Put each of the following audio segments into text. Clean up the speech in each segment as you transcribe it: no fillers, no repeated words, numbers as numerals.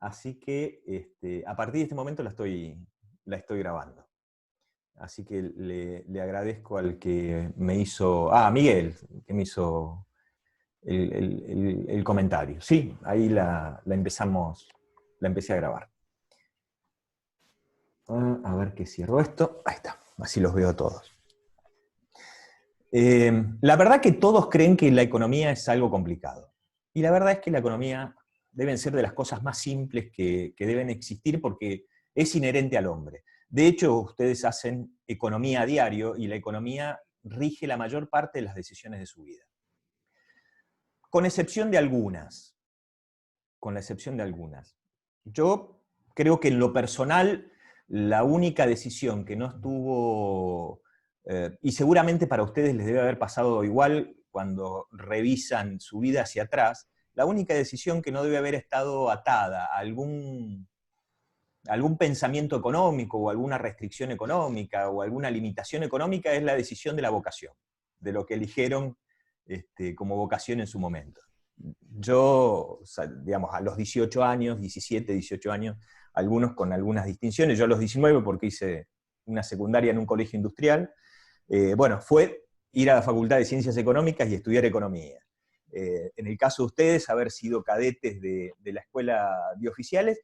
así que a partir de este momento la estoy grabando. Así que le agradezco al que me hizo... Ah, Miguel, que me hizo el comentario. Sí, ahí la empecé a grabar. A ver que cierro esto. Ahí está, así los veo a todos. La verdad que todos creen que la economía es algo complicado. Y la verdad es que la economía deben ser de las cosas más simples que deben existir porque es inherente al hombre. De hecho, ustedes hacen economía a diario y la economía rige la mayor parte de las decisiones de su vida. Con excepción de algunas. Con la excepción de algunas. Yo creo que en lo personal, la única decisión que no estuvo, y seguramente para ustedes les debe haber pasado igual cuando revisan su vida hacia atrás, la única decisión que no debe haber estado atada a algún pensamiento económico o alguna restricción económica o alguna limitación económica es la decisión de la vocación, de lo que eligieron como vocación en su momento. Yo, digamos, a los 18 años, 17, 18 años, algunos con algunas distinciones, yo a los 19 porque hice una secundaria en un colegio industrial, bueno, fue ir a la Facultad de Ciencias Económicas y estudiar economía. En el caso de ustedes, haber sido cadetes de la escuela de oficiales,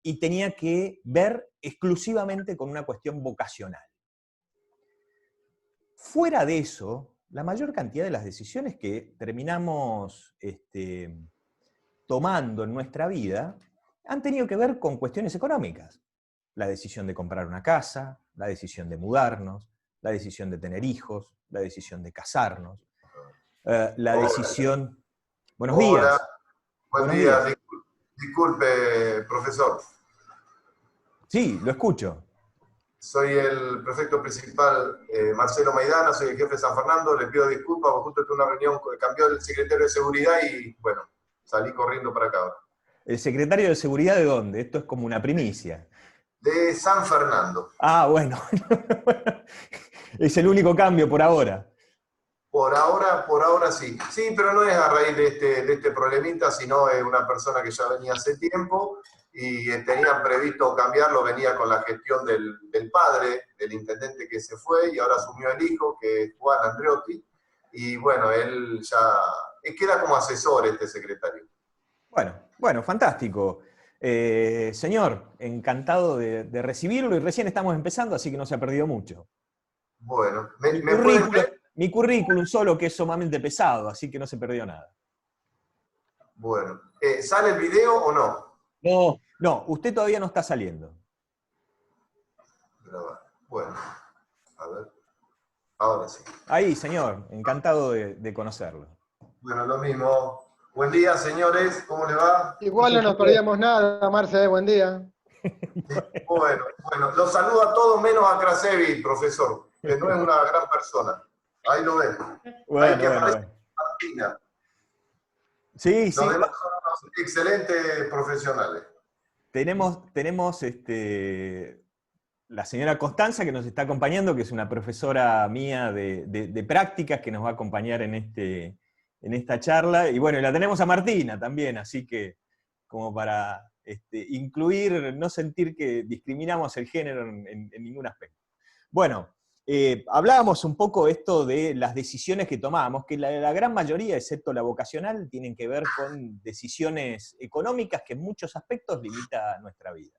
y tenía que ver exclusivamente con una cuestión vocacional. Fuera de eso, la mayor cantidad de las decisiones que terminamos tomando en nuestra vida han tenido que ver con cuestiones económicas. La decisión de comprar una casa, la decisión de mudarnos, la decisión de tener hijos, la decisión de casarnos, la Hola. decisión... Buenos Hola, días. buen Buenos día. días. Disculpe, profesor. Sí, lo escucho. Soy el prefecto principal, Marcelo Maidana, soy el jefe de San Fernando. Le pido disculpas, porque justo tuve una reunión, cambió el secretario de seguridad y, bueno, salí corriendo para acá. ¿El secretario de seguridad de dónde? Esto es como una primicia. De San Fernando. Ah, bueno. Es el único cambio por ahora. Por ahora sí. Sí, pero no es a raíz de este problemita, sino es una persona que ya venía hace tiempo y tenían previsto cambiarlo, venía con la gestión del padre, del intendente que se fue, y ahora asumió el hijo, que es Juan Andreotti, y bueno, él ya queda como asesor este secretario. Bueno, fantástico. Señor, encantado de recibirlo y recién estamos empezando, así que no se ha perdido mucho. Bueno, Mi ¿me pueden currículum, ver? mi currículum solo que es sumamente pesado, así que no se perdió nada. Bueno, ¿sale el video o no? No, usted todavía no está saliendo. Bueno, a ver, ahora sí. Ahí, señor, encantado de conocerlo. Bueno, lo mismo. Buen día, señores, ¿cómo le va? Un Igual no nos poquito. perdíamos nada, Marce, buen día. Bueno, los saludo a todos menos a Krasevich, profesor, que no es una gran persona. Ahí lo ven. Ahí que aparece Bueno. Martina. Sí, Los sí, demás son unos excelentes profesionales. tenemos la señora Constanza que nos está acompañando, que es una profesora mía de prácticas que nos va a acompañar en esta charla. Y bueno, y la tenemos a Martina también, así que como para incluir, no sentir que discriminamos el género en ningún aspecto. Bueno, hablábamos un poco esto de las decisiones que tomamos, que la gran mayoría, excepto la vocacional, tienen que ver con decisiones económicas que en muchos aspectos limitan nuestra vida.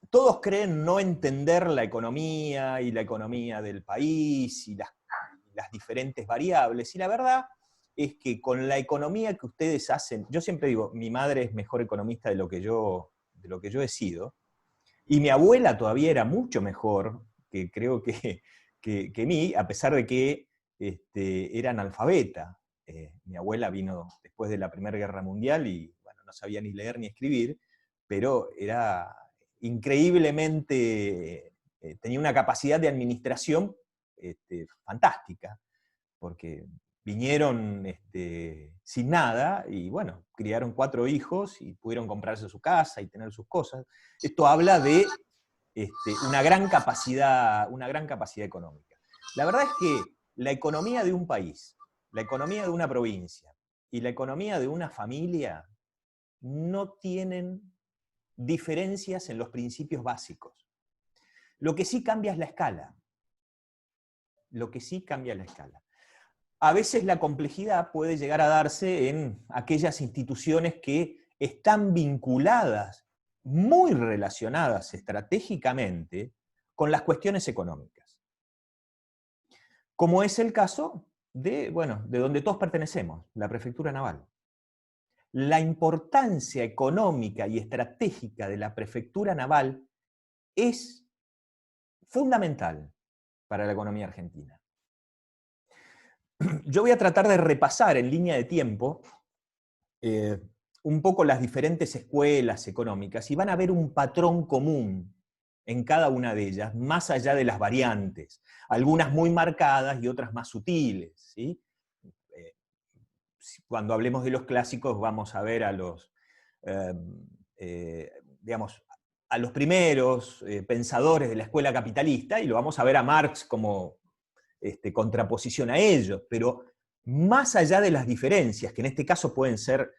Todos creen no entender la economía y la economía del país y las diferentes variables, y la verdad es que con la economía que ustedes hacen, yo siempre digo, mi madre es mejor economista de lo que yo he sido, y mi abuela todavía era mucho mejor, que creo que mí, a pesar de que era analfabeta. Mi abuela vino después de la Primera Guerra Mundial y bueno, no sabía ni leer ni escribir, pero era increíblemente, tenía una capacidad de administración fantástica, porque vinieron sin nada y bueno, criaron 4 hijos y pudieron comprarse su casa y tener sus cosas. Esto habla de una gran capacidad económica. La verdad es que la economía de un país, la economía de una provincia y la economía de una familia no tienen diferencias en los principios básicos. Lo que sí cambia es la escala. Lo que sí cambia es la escala. A veces la complejidad puede llegar a darse en aquellas instituciones que están vinculadas, muy relacionadas estratégicamente, con las cuestiones económicas. Como es el caso de donde todos pertenecemos, la Prefectura Naval. La importancia económica y estratégica de la Prefectura Naval es fundamental para la economía argentina. Yo voy a tratar de repasar en línea de tiempo un poco las diferentes escuelas económicas y van a ver un patrón común en cada una de ellas, más allá de las variantes, algunas muy marcadas y otras más sutiles, ¿sí? Cuando hablemos de los clásicos vamos a ver a los, digamos, a los primeros pensadores de la escuela capitalista y lo vamos a ver a Marx como contraposición a ellos, pero más allá de las diferencias, que en este caso pueden ser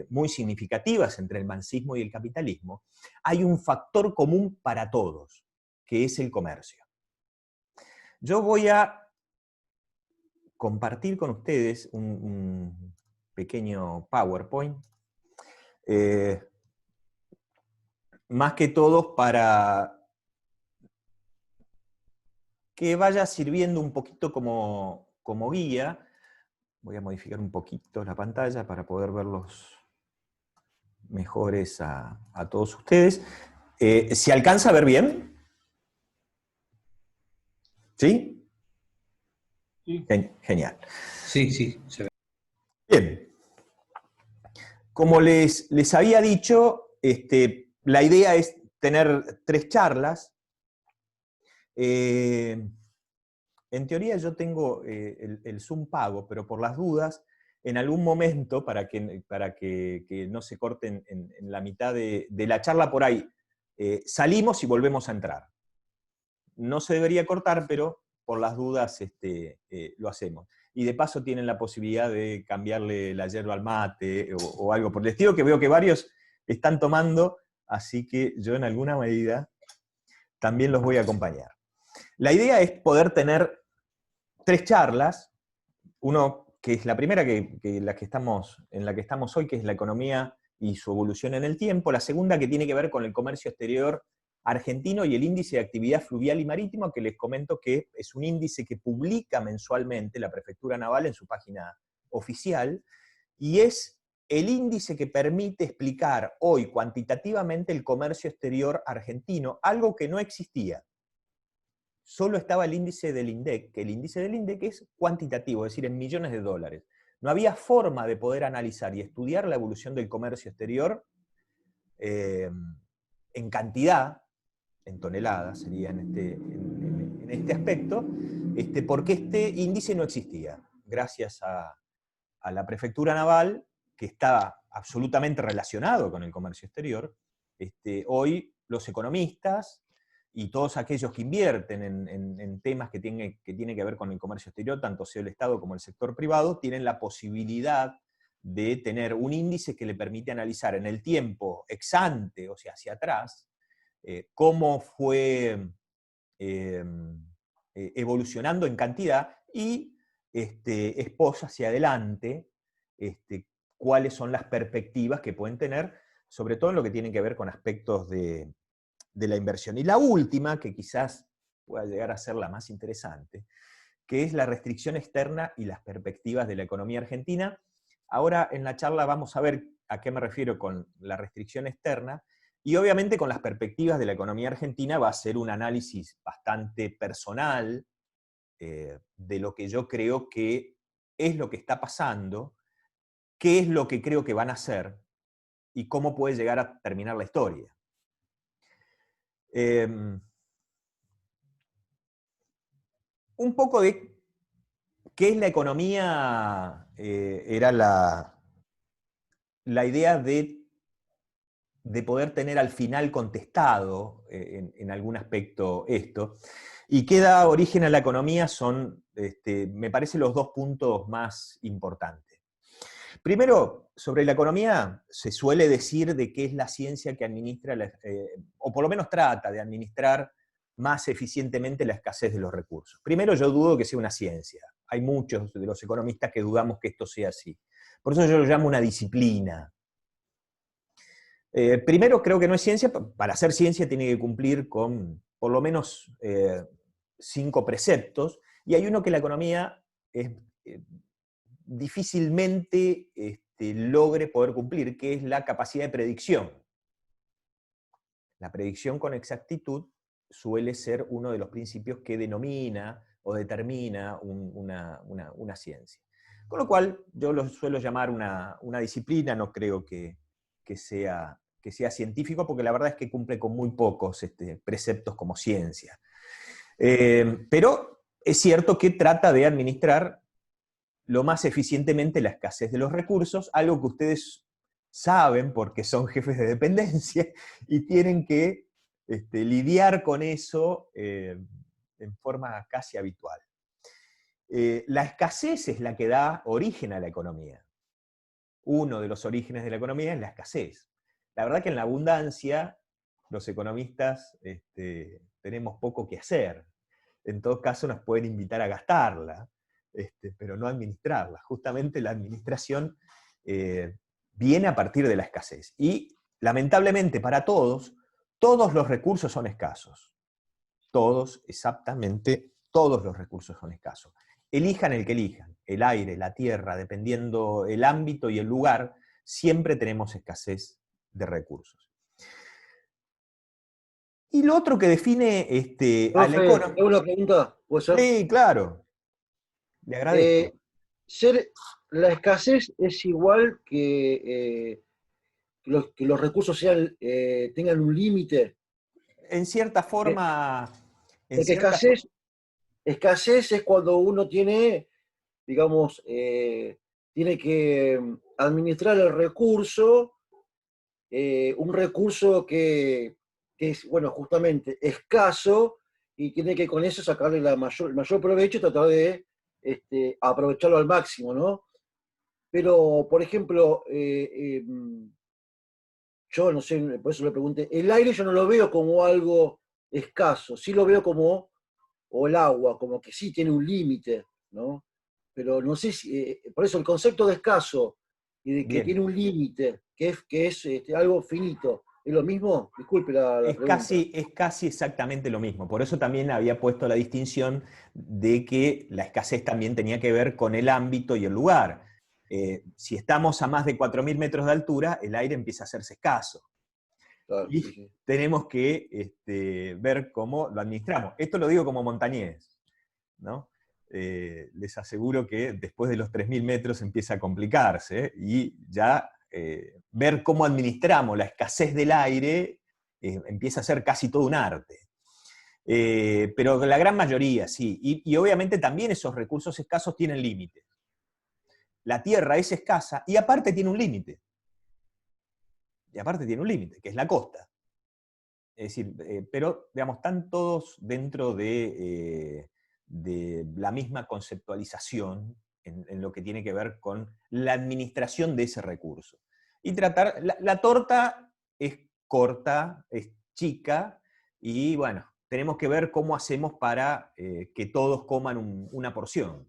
muy significativas entre el marxismo y el capitalismo, hay un factor común para todos, que es el comercio. Yo voy a compartir con ustedes un pequeño PowerPoint, más que todo para que vaya sirviendo un poquito como guía. Voy a modificar un poquito la pantalla para poder verlos mejores a todos ustedes. ¿Se alcanza a ver bien? ¿Sí? Sí. Genial. Sí, sí, se ve. Bien. Como les había dicho, la idea es tener 3 charlas. En teoría yo tengo el Zoom pago, pero por las dudas, en algún momento, para que no se corten en la mitad de la charla por ahí, salimos y volvemos a entrar. No se debería cortar, pero por las dudas lo hacemos. Y de paso tienen la posibilidad de cambiarle la yerba al mate o algo por el estilo, que veo que varios están tomando, así que yo en alguna medida también los voy a acompañar. La idea es poder tener 3 charlas, uno que es la primera en la que estamos hoy, que es la economía y su evolución en el tiempo, la segunda que tiene que ver con el comercio exterior argentino y el índice de actividad fluvial y marítimo, que les comento que es un índice que publica mensualmente la Prefectura Naval en su página oficial, y es el índice que permite explicar hoy cuantitativamente el comercio exterior argentino, algo que no existía. Solo estaba el índice del INDEC, que el índice del INDEC es cuantitativo, es decir, en millones de dólares. No había forma de poder analizar y estudiar la evolución del comercio exterior en cantidad, en toneladas sería en este aspecto, porque este índice no existía. Gracias a la Prefectura Naval, que está absolutamente relacionado con el comercio exterior, hoy los economistas y todos aquellos que invierten en temas que tienen que ver con el comercio exterior, tanto sea el Estado como el sector privado, tienen la posibilidad de tener un índice que le permite analizar en el tiempo ex ante, o sea, hacia atrás, cómo fue evolucionando en cantidad y expone hacia adelante cuáles son las perspectivas que pueden tener, sobre todo en lo que tiene que ver con aspectos de la inversión. Y la última, que quizás pueda llegar a ser la más interesante, que es la restricción externa y las perspectivas de la economía argentina. Ahora en la charla vamos a ver a qué me refiero con la restricción externa, y obviamente con las perspectivas de la economía argentina va a ser un análisis bastante personal de lo que yo creo que es lo que está pasando, qué es lo que creo que van a hacer, y cómo puede llegar a terminar la historia. Un poco de qué es la economía, era la idea de poder tener al final contestado en algún aspecto esto. Y qué da origen a la economía son, me parece, los 2 puntos más importantes. Primero, sobre la economía, se suele decir de que es la ciencia que administra, o por lo menos trata de administrar más eficientemente la escasez de los recursos. Primero, yo dudo que sea una ciencia. Hay muchos de los economistas que dudamos que esto sea así. Por eso yo lo llamo una disciplina. Primero, creo que no es ciencia. Para ser ciencia tiene que cumplir con por lo menos 5 preceptos, y hay uno que la economía es, difícilmente logre poder cumplir, que es la capacidad de predicción. La predicción con exactitud suele ser uno de los principios que denomina o determina una ciencia. Con lo cual, yo lo suelo llamar una disciplina, no creo que sea científico, porque la verdad es que cumple con muy pocos preceptos como ciencia. Pero es cierto que trata de administrar lo más eficientemente la escasez de los recursos, algo que ustedes saben porque son jefes de dependencia y tienen que lidiar con eso en forma casi habitual. La escasez es la que da origen a la economía. Uno de los orígenes de la economía es la escasez. La verdad que en la abundancia los economistas tenemos poco que hacer. En todo caso nos pueden invitar a gastarla, pero no administrarla. Justamente la administración viene a partir de la escasez. Y lamentablemente para todos los recursos son escasos. Todos, exactamente todos los recursos son escasos. Elijan el que elijan, el aire, la tierra, dependiendo el ámbito y el lugar, siempre tenemos escasez de recursos. Y lo otro que define a la economía... ¿Tengo una pregunta? ¿Puede ser? Sí, claro. Le agradezco. La escasez es igual que los recursos tengan un límite. En cierta forma... Porque escasez es cuando uno tiene, digamos, tiene que administrar el recurso, un recurso que es, bueno, justamente escaso, y tiene que con eso sacarle el mayor provecho y tratar de aprovecharlo al máximo, ¿no? Pero, por ejemplo, yo no sé, por eso le pregunté, el aire yo no lo veo como algo escaso, sí lo veo como, o el agua, como que sí tiene un límite, ¿no? Pero no sé si, por eso el concepto de escaso y de que Bien. tiene un límite, que es algo finito, ¿es lo mismo? Disculpe la pregunta. Es casi exactamente lo mismo. Por eso también había puesto la distinción de que la escasez también tenía que ver con el ámbito y el lugar. Si estamos a más de 4.000 metros de altura, el aire empieza a hacerse escaso. Claro, Y sí. tenemos que ver cómo lo administramos. Esto lo digo como montañés, ¿no? Les aseguro que después de los 3.000 metros empieza a complicarse, y ya ver cómo administramos la escasez del aire empieza a ser casi todo un arte. Pero la gran mayoría, sí. Y obviamente también esos recursos escasos tienen límites. La tierra es escasa y aparte tiene un límite. Que es la costa. Es decir, pero, digamos, están todos dentro de la misma conceptualización en lo que tiene que ver con la administración de ese recurso. Y tratar, la torta es corta, es chica, y bueno, tenemos que ver cómo hacemos para que todos coman una porción.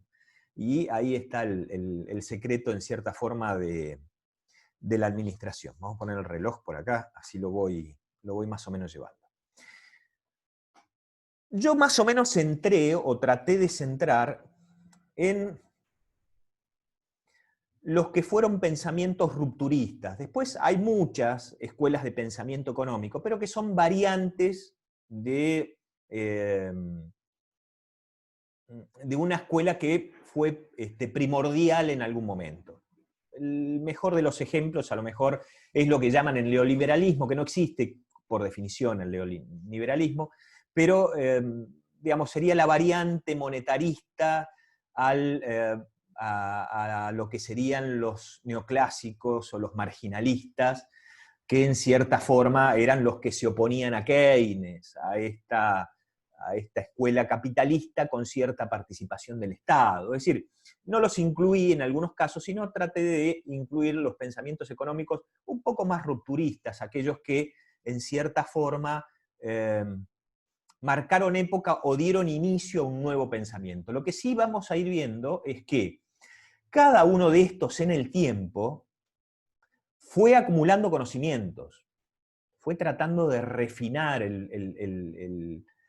Y ahí está el secreto, en cierta forma, de la administración. Vamos a poner el reloj por acá, así lo voy más o menos llevando. Yo más o menos centré o traté de centrar en los que fueron pensamientos rupturistas. Después hay muchas escuelas de pensamiento económico, pero que son variantes de una escuela que fue primordial en algún momento. El mejor de los ejemplos, a lo mejor, es lo que llaman el neoliberalismo, que no existe por definición el neoliberalismo, pero digamos, sería la variante monetarista a lo que serían los neoclásicos o los marginalistas, que en cierta forma eran los que se oponían a Keynes, a a esta escuela capitalista con cierta participación del Estado. Es decir, no los incluí en algunos casos, sino traté de incluir los pensamientos económicos un poco más rupturistas, aquellos que en cierta forma marcaron época o dieron inicio a un nuevo pensamiento. Lo que sí vamos a ir viendo es que cada uno de estos en el tiempo fue acumulando conocimientos, fue tratando de refinar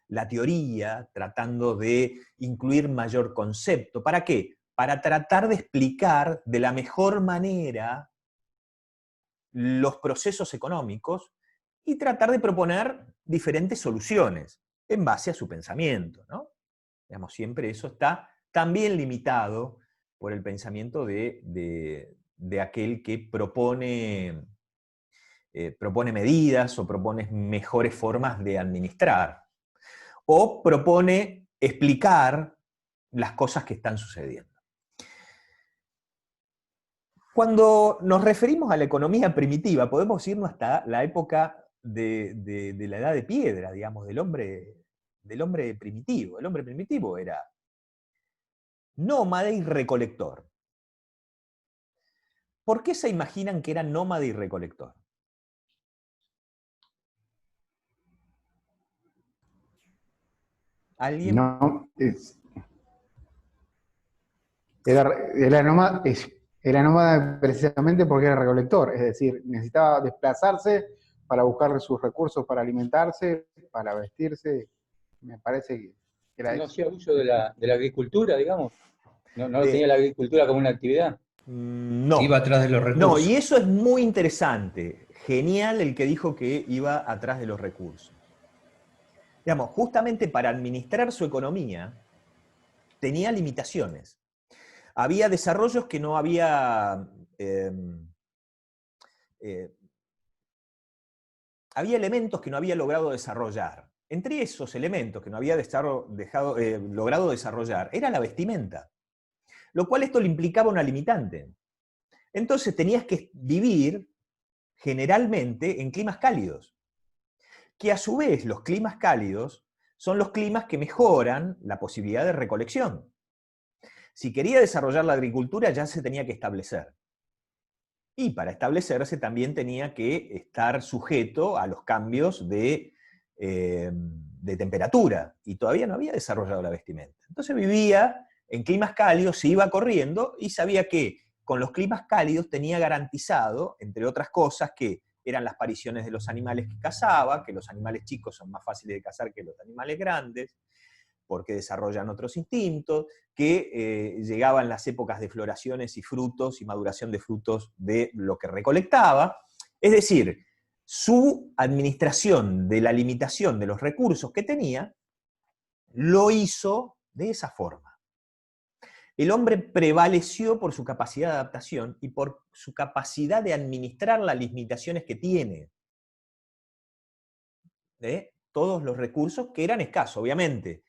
la teoría, tratando de incluir mayor concepto. ¿Para qué? Para tratar de explicar de la mejor manera los procesos económicos y tratar de proponer diferentes soluciones en base a su pensamiento, ¿no? Digamos, siempre eso está también limitado por el pensamiento de aquel que propone medidas o propone mejores formas de administrar, o propone explicar las cosas que están sucediendo. Cuando nos referimos a la economía primitiva, podemos irnos hasta la época de la edad de piedra, digamos, del hombre primitivo. El hombre primitivo era nómada y recolector. ¿Por qué se imaginan que era nómada y recolector? ¿Alguien? No, era nómada precisamente porque era recolector, es decir, necesitaba desplazarse para buscar sus recursos para alimentarse, para vestirse. Me parece que era No eso. hacía uso de la agricultura, digamos. No tenía la agricultura como una actividad. No. Iba atrás de los recursos. No, y eso es muy interesante. Genial el que dijo que iba atrás de los recursos. Digamos, justamente para administrar su economía, tenía limitaciones. Había desarrollos que no había... había elementos que no había logrado desarrollar. Entre esos elementos que no había logrado desarrollar era la vestimenta, lo cual esto le implicaba una limitante. Entonces tenías que vivir generalmente en climas cálidos, que a su vez los climas cálidos son los climas que mejoran la posibilidad de recolección. Si quería desarrollar la agricultura ya se tenía que establecer. Y para establecerse también tenía que estar sujeto a los cambios de temperatura, y todavía no había desarrollado la vestimenta. Entonces vivía en climas cálidos, se iba corriendo y sabía que con los climas cálidos tenía garantizado, entre otras cosas, que eran las apariciones de los animales que cazaba, que los animales chicos son más fáciles de cazar que los animales grandes, porque desarrollan otros instintos, que llegaban las épocas de floraciones y frutos y maduración de frutos de lo que recolectaba. Es decir, su administración de la limitación de los recursos que tenía, lo hizo de esa forma. El hombre prevaleció por su capacidad de adaptación y por su capacidad de administrar las limitaciones que tiene. Todos los recursos que eran escasos, obviamente.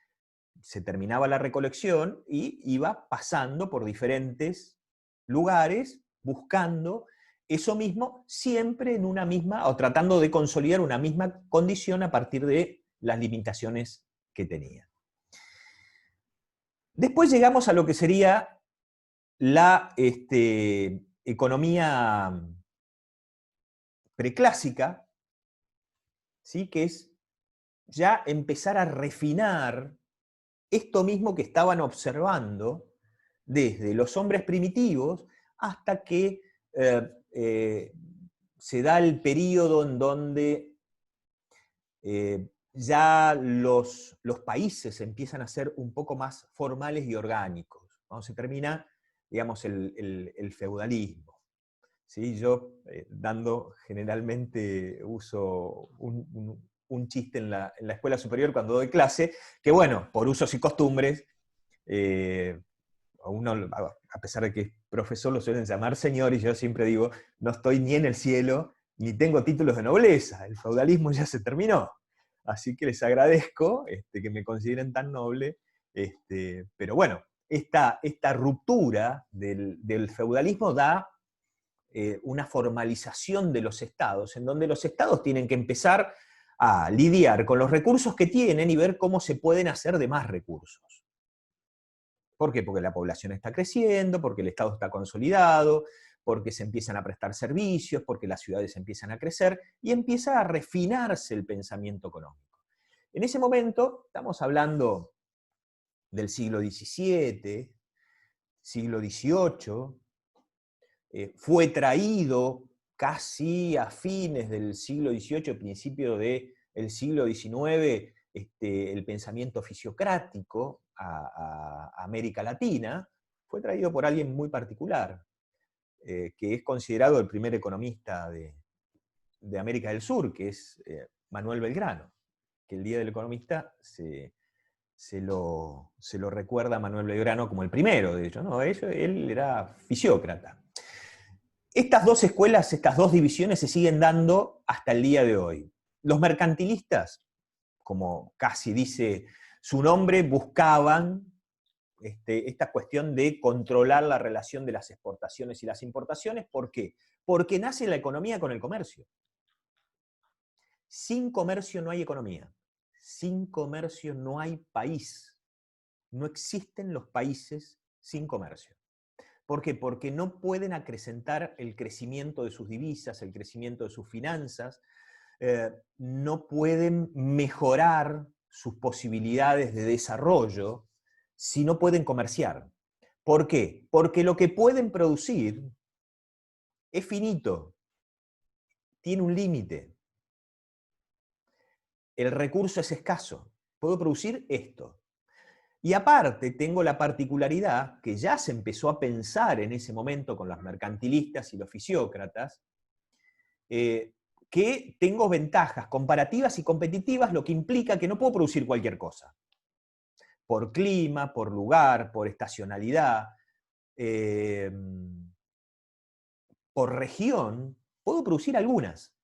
Se terminaba la recolección y iba pasando por diferentes lugares buscando eso mismo, siempre en una misma, o tratando de consolidar una misma condición a partir de las limitaciones que tenía. Después llegamos a lo que sería la economía preclásica, ¿sí? Que es ya empezar a refinar esto mismo que estaban observando desde los hombres primitivos hasta que se da el periodo en donde ya los países empiezan a ser un poco más formales y orgánicos, ¿no? Se termina, digamos, el feudalismo. ¿Sí? Yo, dando generalmente uso un chiste en la escuela superior cuando doy clase, que bueno, por usos y costumbres, uno, a pesar de que es profesor, lo suelen llamar señor, y yo siempre digo, no estoy ni en el cielo, ni tengo títulos de nobleza, el feudalismo ya se terminó. Así que les agradezco que me consideren tan noble, pero bueno, esta ruptura del feudalismo da una formalización de los estados, en donde los estados tienen que empezar a lidiar con los recursos que tienen y ver cómo se pueden hacer de más recursos. ¿Por qué? Porque la población está creciendo, porque el Estado está consolidado, porque se empiezan a prestar servicios, porque las ciudades empiezan a crecer y empieza a refinarse el pensamiento económico. En ese momento, estamos hablando del siglo XVII, siglo XVIII, fue traído casi a fines del siglo XVIII, principio del siglo XIX, el pensamiento fisiocrático a América Latina, fue traído por alguien muy particular, que es considerado el primer economista de América del Sur, que es Manuel Belgrano, que el Día del Economista se lo recuerda a Manuel Belgrano como el primero de ellos, ¿no? Él era fisiócrata. Estas dos escuelas, estas dos divisiones se siguen dando hasta el día de hoy. Los mercantilistas, como casi dice su nombre, buscaban esta cuestión de controlar la relación de las exportaciones y las importaciones. ¿Por qué? Porque nace la economía con el comercio. Sin comercio no hay economía. Sin comercio no hay país. No existen los países sin comercio. ¿Por qué? Porque no pueden acrecentar el crecimiento de sus divisas, el crecimiento de sus finanzas, no pueden mejorar sus posibilidades de desarrollo si no pueden comerciar. ¿Por qué? Porque lo que pueden producir es finito, tiene un límite. El recurso es escaso. Puedo producir esto. Y aparte tengo la particularidad, que ya se empezó a pensar en ese momento con los mercantilistas y los fisiócratas, que tengo ventajas comparativas y competitivas, lo que implica que no puedo producir cualquier cosa. Por clima, por lugar, por estacionalidad, por región, puedo producir algunas.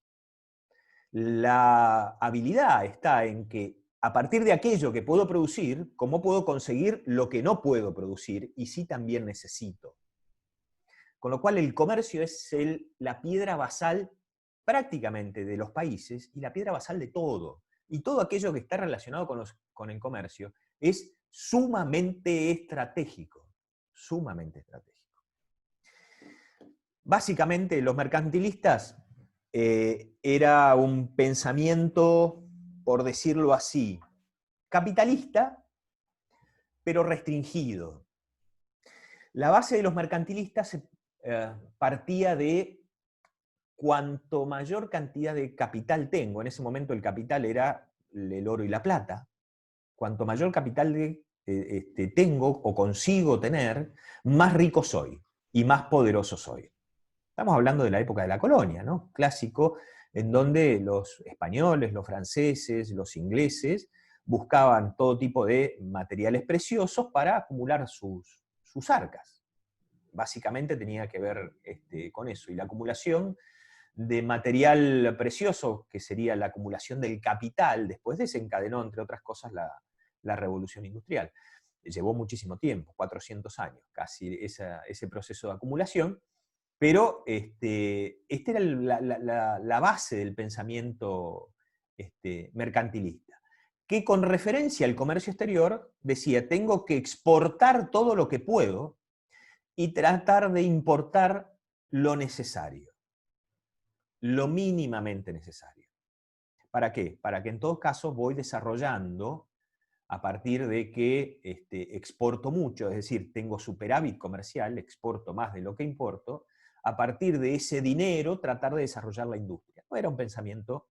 La habilidad está en que a partir de aquello que puedo producir, ¿cómo puedo conseguir lo que no puedo producir y sí también necesito? Con lo cual el comercio es la piedra basal prácticamente de los países y la piedra basal de todo. Y todo aquello que está relacionado con el comercio es sumamente estratégico, sumamente estratégico. Básicamente los mercantilistas era un pensamiento, por decirlo así, capitalista, pero restringido. La base de los mercantilistas partía de cuanto mayor cantidad de capital tengo, en ese momento el capital era el oro y la plata, cuanto mayor capital tengo o consigo tener, más rico soy y más poderoso soy. Estamos hablando de la época de la colonia, ¿no? Clásico, en donde los españoles, los franceses, los ingleses buscaban todo tipo de materiales preciosos para acumular sus arcas. Básicamente tenía que ver con eso. Y la acumulación de material precioso, que sería la acumulación del capital, después desencadenó, entre otras cosas, la revolución industrial. Llevó muchísimo tiempo, 400 años, casi ese proceso de acumulación. Pero esta era la base del pensamiento mercantilista, que con referencia al comercio exterior decía, tengo que exportar todo lo que puedo y tratar de importar lo necesario, lo mínimamente necesario. ¿Para qué? Para que en todo caso voy desarrollando a partir de que exporto mucho, es decir, tengo superávit comercial, exporto más de lo que importo, a partir de ese dinero tratar de desarrollar la industria. Era un pensamiento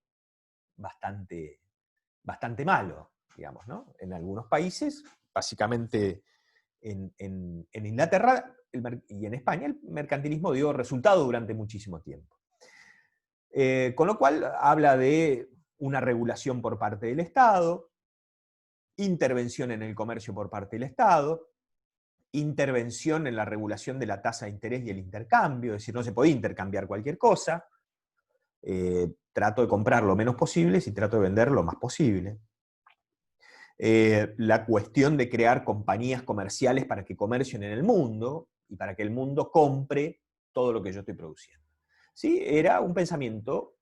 bastante malo, digamos, ¿no? En algunos países, básicamente en Inglaterra y en España, el mercantilismo dio resultado durante muchísimo tiempo. Con lo cual habla de una regulación por parte del Estado, intervención en el comercio por parte del Estado, intervención en la regulación de la tasa de interés y el intercambio, es decir, no se puede intercambiar cualquier cosa, trato de comprar lo menos posible y trato de vender lo más posible. La cuestión de crear compañías comerciales para que comercien en el mundo y para que el mundo compre todo lo que yo estoy produciendo. ¿Sí? Era un pensamiento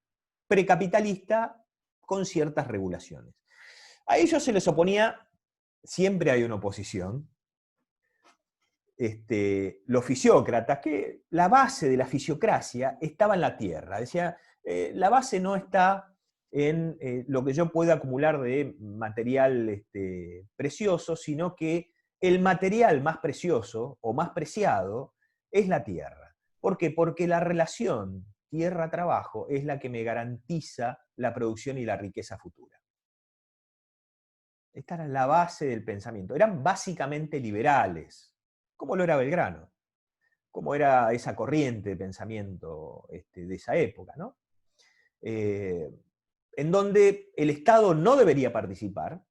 precapitalista con ciertas regulaciones. A ellos se les oponía, siempre hay una oposición, los fisiócratas, que la base de la fisiocracia estaba en la tierra. Decía, la base no está en lo que yo pueda acumular de material precioso, sino que el material más precioso o más preciado es la tierra. ¿Por qué? Porque la relación tierra-trabajo es la que me garantiza la producción y la riqueza futura. Esta era la base del pensamiento. Eran básicamente liberales, como lo era Belgrano, como era esa corriente de pensamiento de esa época, ¿no? En donde el Estado no debería participar,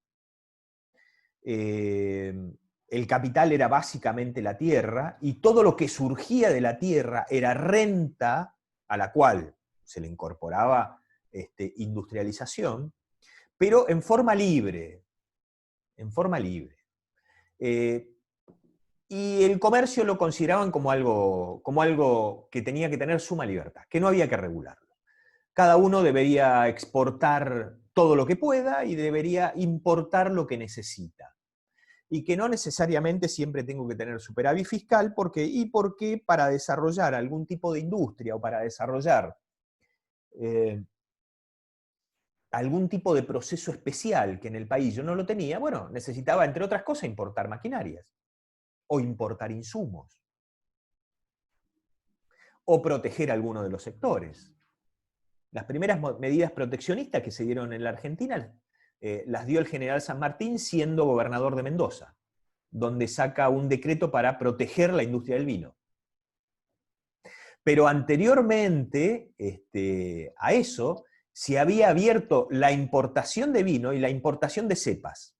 el capital era básicamente la tierra, y todo lo que surgía de la tierra era renta, a la cual se le incorporaba industrialización, pero en forma libre. En forma libre. Y el comercio lo consideraban como algo que tenía que tener suma libertad, que no había que regularlo. Cada uno debería exportar todo lo que pueda y debería importar lo que necesita. Y que no necesariamente siempre tengo que tener superávit fiscal, porque para desarrollar algún tipo de industria o para desarrollar algún tipo de proceso especial que en el país yo no lo tenía, bueno, necesitaba, entre otras cosas, importar maquinarias, o importar insumos, o proteger alguno de los sectores. Las primeras medidas proteccionistas que se dieron en la Argentina las dio el general San Martín siendo gobernador de Mendoza, donde saca un decreto para proteger la industria del vino. Pero anteriormente a eso, se había abierto la importación de vino y la importación de cepas.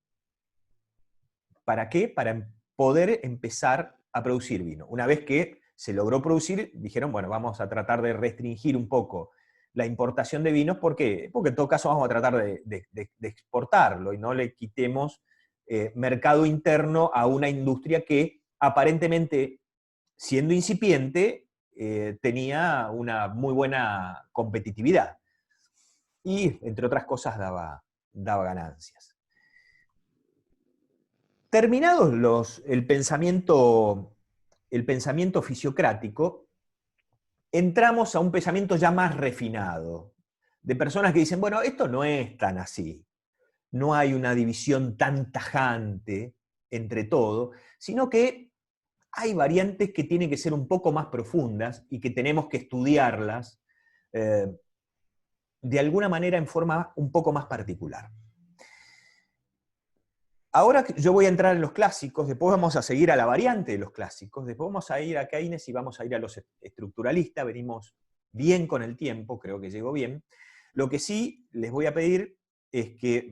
¿Para qué? Para poder empezar a producir vino. Una vez que se logró producir, dijeron, bueno, vamos a tratar de restringir un poco la importación de vinos. ¿Por qué? Porque en todo caso vamos a tratar de exportarlo y no le quitemos mercado interno a una industria que aparentemente, siendo incipiente, tenía una muy buena competitividad. Y, entre otras cosas, daba ganancias. Terminados el pensamiento fisiocrático, entramos a un pensamiento ya más refinado, de personas que dicen, bueno, esto no es tan así, no hay una división tan tajante entre todo, sino que hay variantes que tienen que ser un poco más profundas y que tenemos que estudiarlas de alguna manera en forma un poco más particular. Ahora yo voy a entrar en los clásicos, después vamos a seguir a la variante de los clásicos, después vamos a ir a Keynes y vamos a ir a los estructuralistas, venimos bien con el tiempo, creo que llegó bien. Lo que sí les voy a pedir es que,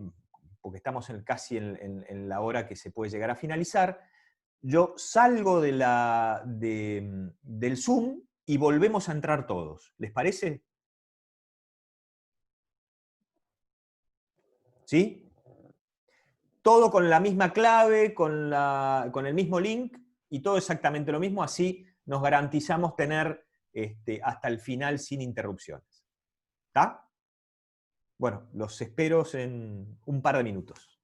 porque estamos casi en la hora que se puede llegar a finalizar, yo salgo del Zoom y volvemos a entrar todos. ¿Les parece? ¿Sí? Todo con la misma clave, con el mismo link, y todo exactamente lo mismo, así nos garantizamos tener hasta el final sin interrupciones. ¿Está? Bueno, los espero en un par de minutos.